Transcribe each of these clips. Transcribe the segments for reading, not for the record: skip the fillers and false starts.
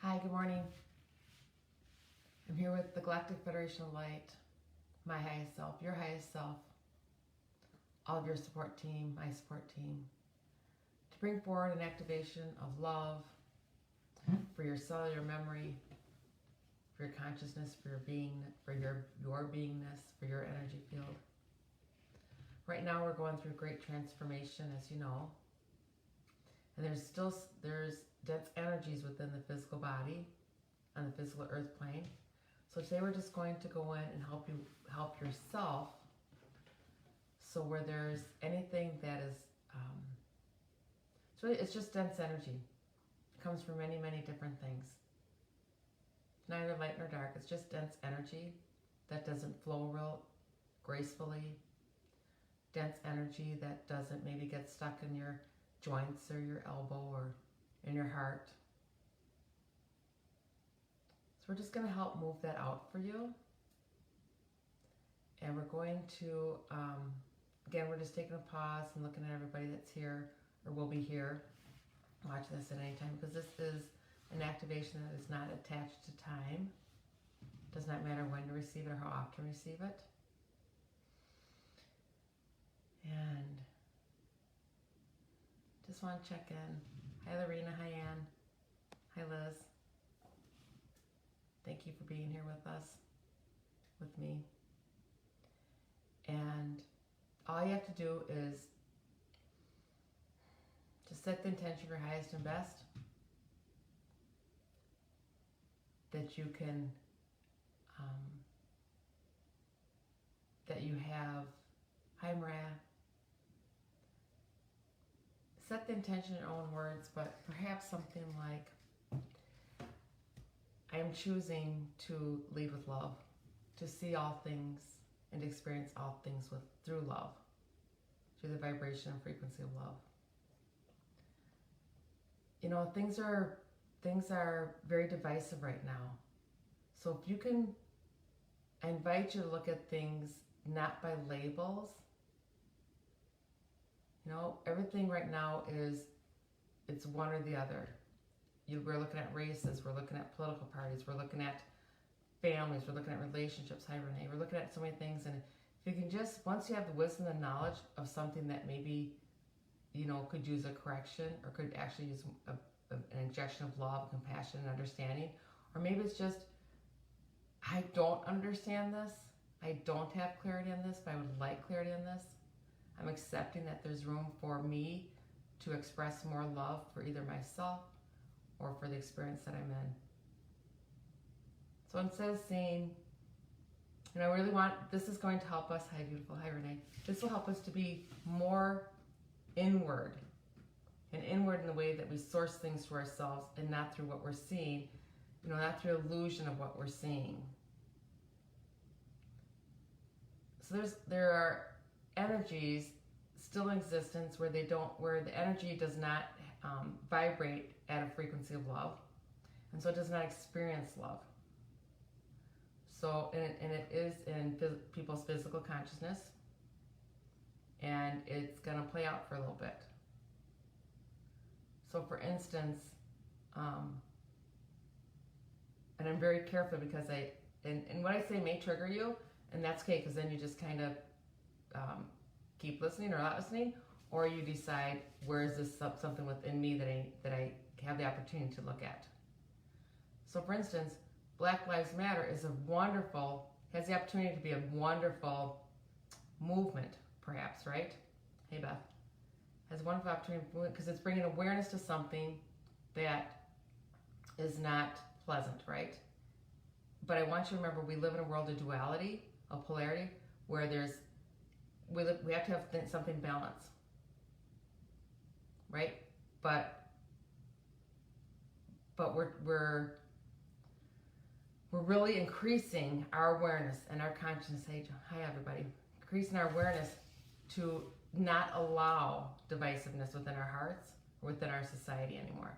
Hi, good morning. I'm here with the Galactic Federation of Light, my highest self, your highest self, all of your support team, my support team, to bring forward an activation of love for your cellular memory, for your consciousness, for your being, for your beingness, for your energy field. Right now we're going through great transformation, as you know, and there's dense energies within the physical body, on the physical earth plane. So today we're just going to go in and help yourself. So where there's anything that is, it's just dense energy. It comes from many, many different things. Neither light nor dark. It's just dense energy that doesn't flow real gracefully. Dense energy that doesn't maybe get stuck in your joints or your elbow or in your heart. So we're just going to help move that out for you. And we're going to, again, we're just taking a pause and looking at everybody that's here or will be here. Watch this at any time, because this is an activation that is not attached to time. It does not matter when to receive it or how often to receive it. And just want to check in. Hi Lorena, hi Ann, hi Liz. Thank you for being here with us, with me. And all you have to do is just set the intention for highest and best, that you can, that you have, hi Maria. Set the intention in your own words, but perhaps something like, I am choosing to lead with love, to see all things and experience all things through love, through the vibration and frequency of love. You know, things are very divisive right now. So if you can, I invite you to look at things not by labels. You know, everything right now it's one or the other. We're looking at races, we're looking at political parties, we're looking at families, we're looking at relationships. Hi Renee, we're looking at so many things. And if you can just, once you have the wisdom and knowledge of something that maybe, you know, could use a correction or could actually use an injection of love, compassion, and understanding. Or maybe it's just, I don't understand this. I don't have clarity on this, but I would like clarity on this. I'm accepting that there's room for me to express more love for either myself or for the experience that I'm in. So instead of saying, you know, I really want, this is going to help us, hi beautiful, hi Renee, this will help us to be more inward, and inward in the way that we source things to ourselves and not through what we're seeing, you know, not through illusion of what we're seeing. So there are energies still in existence where the energy does not vibrate at a frequency of love, and so it does not experience love. So, and it is in people's physical consciousness, and it's going to play out for a little bit. So for instance, and I'm very careful because and what I say may trigger you, and that's okay, because then you just kind of keep listening or not listening, or you decide, where is this something within me that I have the opportunity to look at. So for instance, Black Lives Matter has the opportunity to be a wonderful movement, perhaps, right? Hey Beth. Has a wonderful opportunity because it's bringing awareness to something that is not pleasant, right? But I want you to remember, we live in a world of duality, of polarity, where we have to have something balanced, right? But we're really increasing our awareness and our consciousness. Hi everybody. Increasing our awareness to not allow divisiveness within our hearts or within our society anymore.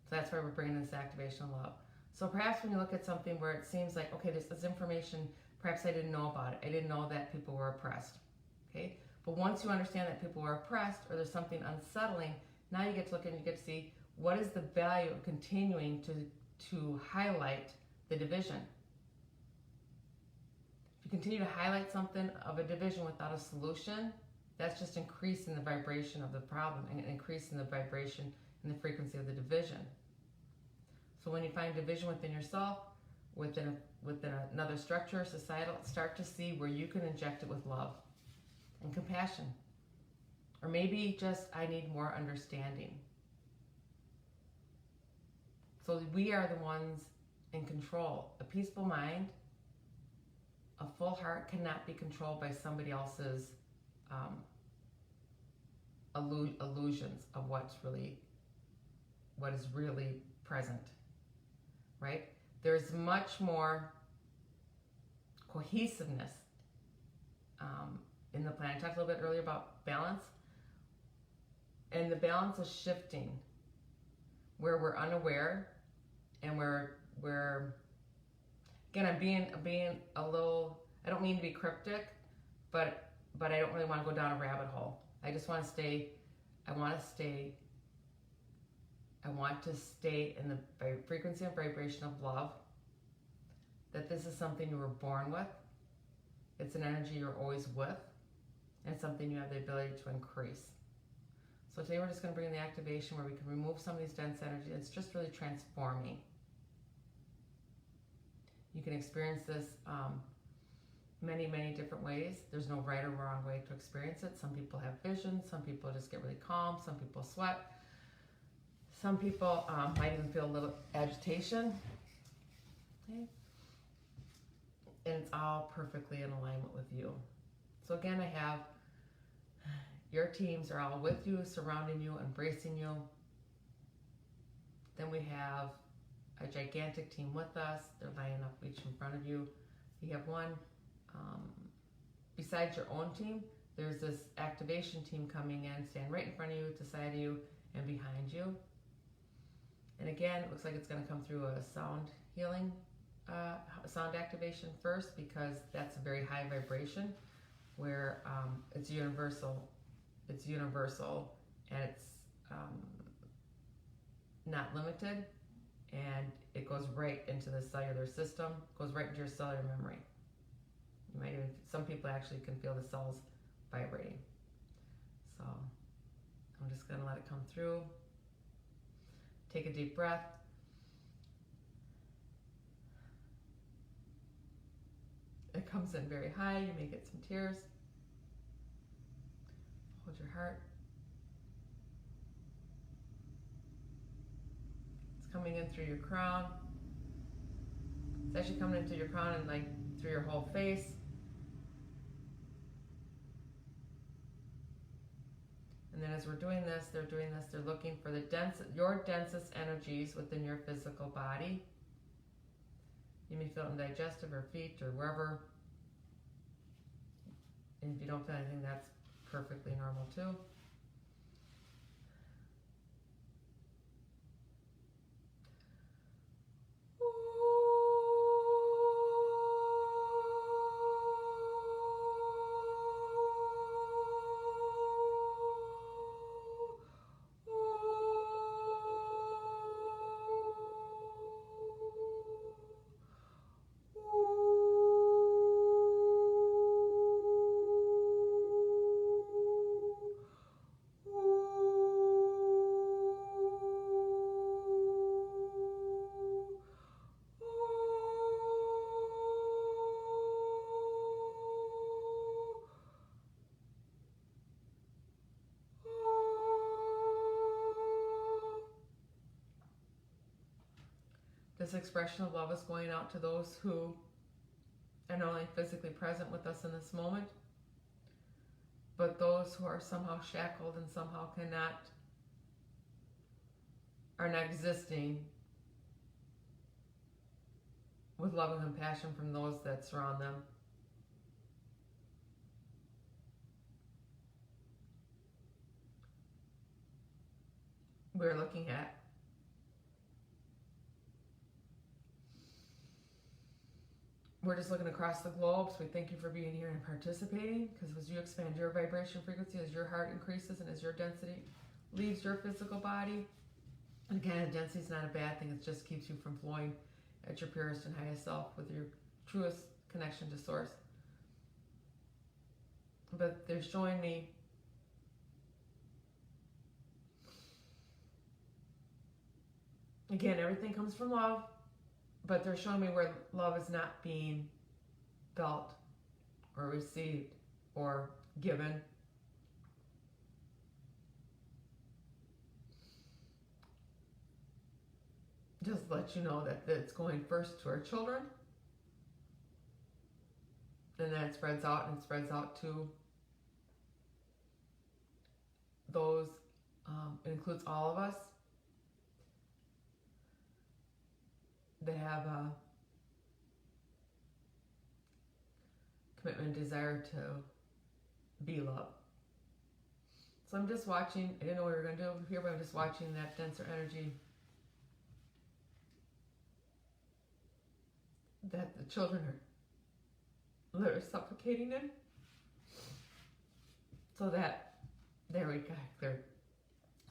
So that's why we're bringing this activation of love. So perhaps when you look at something where it seems like, okay, this information, perhaps I didn't know about it. I didn't know that people were oppressed. Okay? But once you understand that people are oppressed or there's something unsettling, now you get to look and you get to see, What is the value of continuing to highlight the division? If you continue to highlight something of a division without a solution, that's just increasing the vibration of the problem and increasing the vibration and the frequency of the division. So when you find division within yourself, within another structure, societal, start to see where you can inject it with love and compassion. Or maybe just, I need more understanding. So we are the ones in control. A peaceful mind, a full heart cannot be controlled by somebody else's illusions of what is really present, right? There's much more cohesiveness in the planet. I talked a little bit earlier about balance, and the balance is shifting where we're unaware, and we're again, I'm being a little, I don't mean to be cryptic, but I don't really want to go down a rabbit hole. I just want to stay, I want to stay in the frequency and vibration of love, that this is something you were born with, it's an energy you're always with, and it's something you have the ability to increase. So today we're just going to bring in the activation where we can remove some of these dense energy. It's just really transforming. You can experience this many, many different ways. There's no right or wrong way to experience it. Some people have visions. Some people just get really calm. Some people sweat. Some people might even feel a little agitation. Okay? And it's all perfectly in alignment with you. So again, I have your teams are all with you, surrounding you, embracing you. Then we have a gigantic team with us. They're lining up each in front of you. You have one. Besides your own team, there's this activation team coming in, stand right in front of you, to the side of you, and behind you. And again, it looks like it's going to come through a sound healing, sound activation first, because that's a very high vibration where it's universal. It's universal, and it's not limited, and it goes right into the cellular system, goes right into your cellular memory. You might even, some people actually can feel the cells vibrating. So I'm just going to let it come through. Take a deep breath. It comes in very high. You may get some tears. Hold your heart. It's coming in through your crown. It's actually coming in through your crown and like through your whole face. And then as we're doing this, they're looking for your densest energies within your physical body. You may feel it in digestive or feet or wherever. And if you don't feel anything, that's perfectly normal too. This expression of love is going out to those who are not only physically present with us in this moment, but those who are somehow shackled and somehow are not existing with love and compassion from those that surround them. We're looking at we're just looking across the globe, so we thank you for being here and participating, because as you expand your vibration frequency, as your heart increases and as your density leaves your physical body, And again, density is not a bad thing. It just keeps you from flowing at your purest and highest self with your truest connection to source. But they're showing me again, everything comes from love, but they're showing me where love is not being felt or received or given. Just let you know that it's going first to our children, and then it spreads out, and it spreads out to those, it includes all of us that have a commitment, desire to be loved. So I'm just watching. I didn't know what we were going to do here, but I'm just watching that denser energy that the children are literally suffocating in. So that, there we go, there.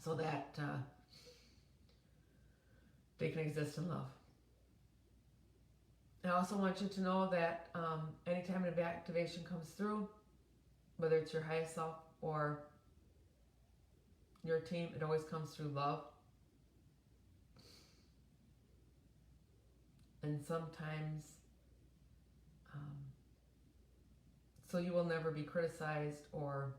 So that they can exist in love. I also want you to know that anytime an activation comes through, whether it's your highest self or your team, it always comes through love. And sometimes, so you will never be criticized or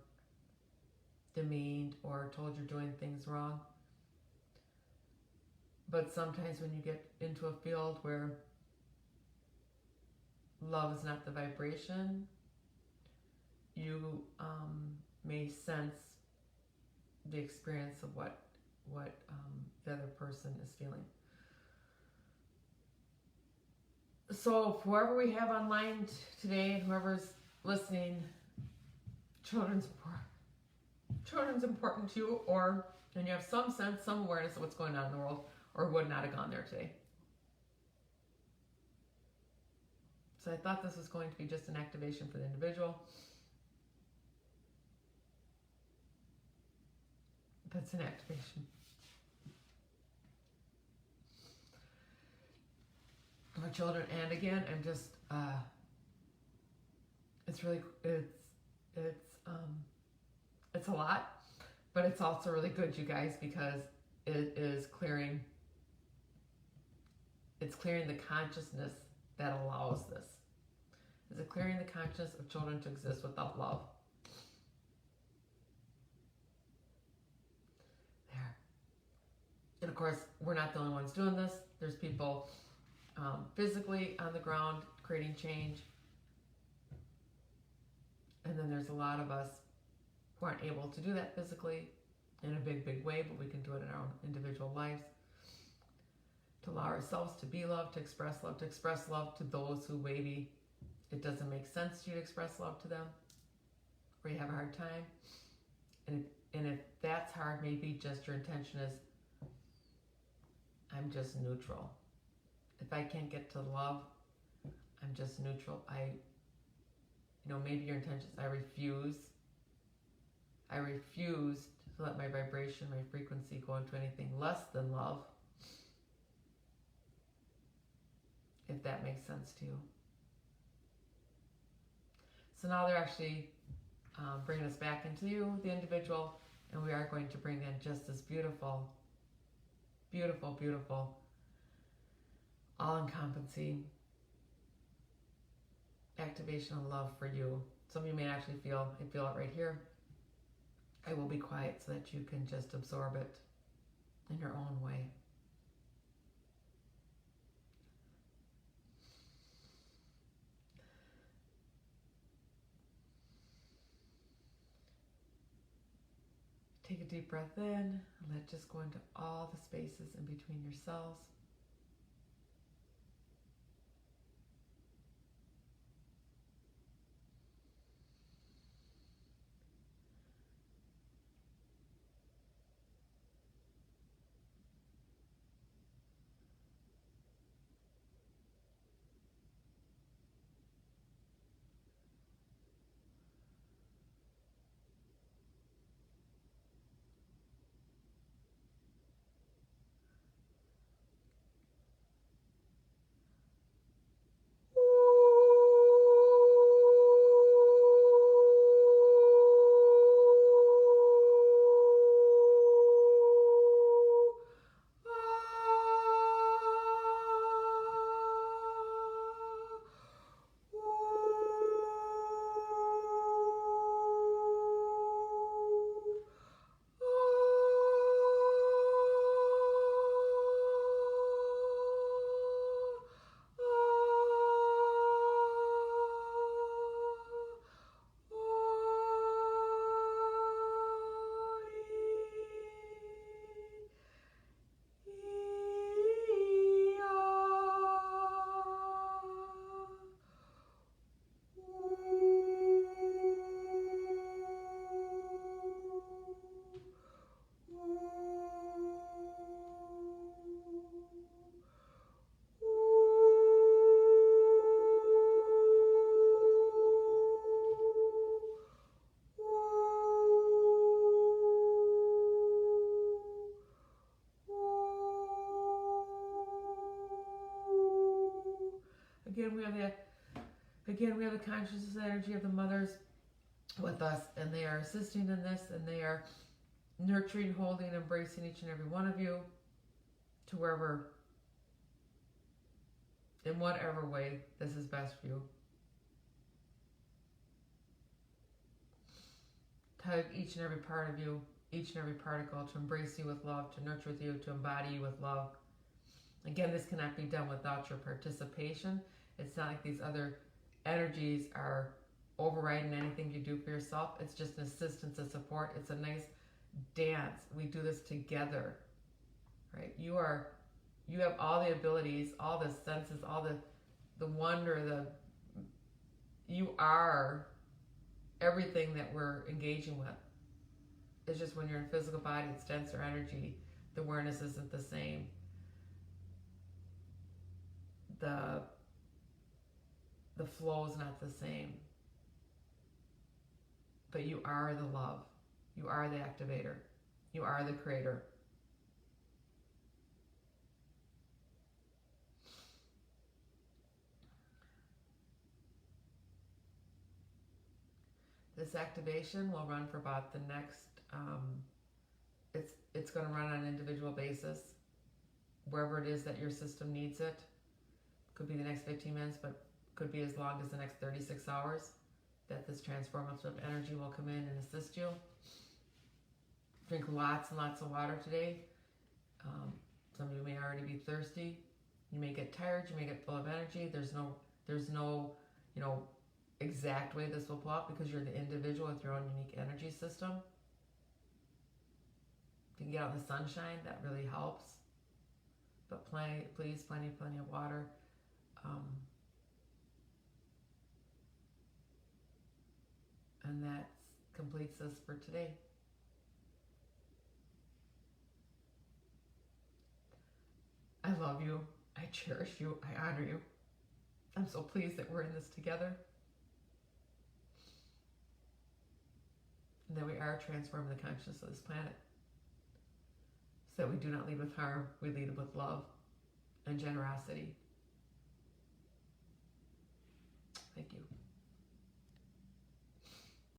demeaned or told you're doing things wrong. But sometimes when you get into a field where love is not the vibration, you may sense the experience of what the other person is feeling. So whoever we have online today and whoever's listening, children's important to you, and you have some sense, some awareness of what's going on in the world, or would not have gone there today. So I thought this was going to be just an activation for the individual. But it's an activation. Our children, and again, I'm just, it's really, it's a lot, but it's also really good, you guys, because it is clearing, it's clearing the consciousness that allows this. Is it clearing the consciousness of children to exist without love? There. And of course, we're not the only ones doing this. There's people physically on the ground creating change. And then there's a lot of us who aren't able to do that physically in a big, big way, but we can do it in our own individual lives. To allow ourselves to be loved, to express love to those who maybe it doesn't make sense to you to express love to them, or you have a hard time. And if that's hard, maybe just your intention is, I'm just neutral. If I can't get to love, I'm just neutral. Maybe your intention is, I refuse to let my vibration, my frequency go into anything less than love. If that makes sense to you. So now they're actually bringing us back into you, the individual, and we are going to bring in just this beautiful, beautiful, beautiful, all-encompassing activation of love for you. Some of you may actually feel it right here. I will be quiet so that you can just absorb it in your own way. Take a deep breath in and let it just go into all the spaces in between your cells. Again, we have the consciousness energy of the mothers with us, and they are assisting in this, and they are nurturing, holding, embracing each and every one of you to wherever, in whatever way this is best for you. Hug each and every part of you, each and every particle, to embrace you with love, to nurture with you, to embody you with love. Again, this cannot be done without your participation. It's not like these other energies are overriding anything you do for yourself. It's just an assistance, a support. It's a nice dance. We do this together, right? You have all the abilities, all the senses, all the wonder, you are everything that we're engaging with. It's just when you're in a physical body, it's denser energy. The awareness isn't the same. The flow is not the same. But you are the love. You are the activator. You are the creator. This activation will run for about the next, it's going to run on an individual basis, wherever it is that your system needs it. Could be the next 15 minutes, but could be as long as the next 36 hours that this transformative energy will come in and assist you. Drink lots and lots of water today. Some of you may already be thirsty. You may get tired. You may get full of energy. There's no, exact way this will pull out, because you're the individual with your own unique energy system. If you can get out in the sunshine, that really helps. But please, plenty of water. And that completes this for today. I love you. I cherish you. I honor you. I'm so pleased that we're in this together. And that we are transforming the consciousness of this planet. So that we do not lead with harm, we lead with love and generosity. Thank you.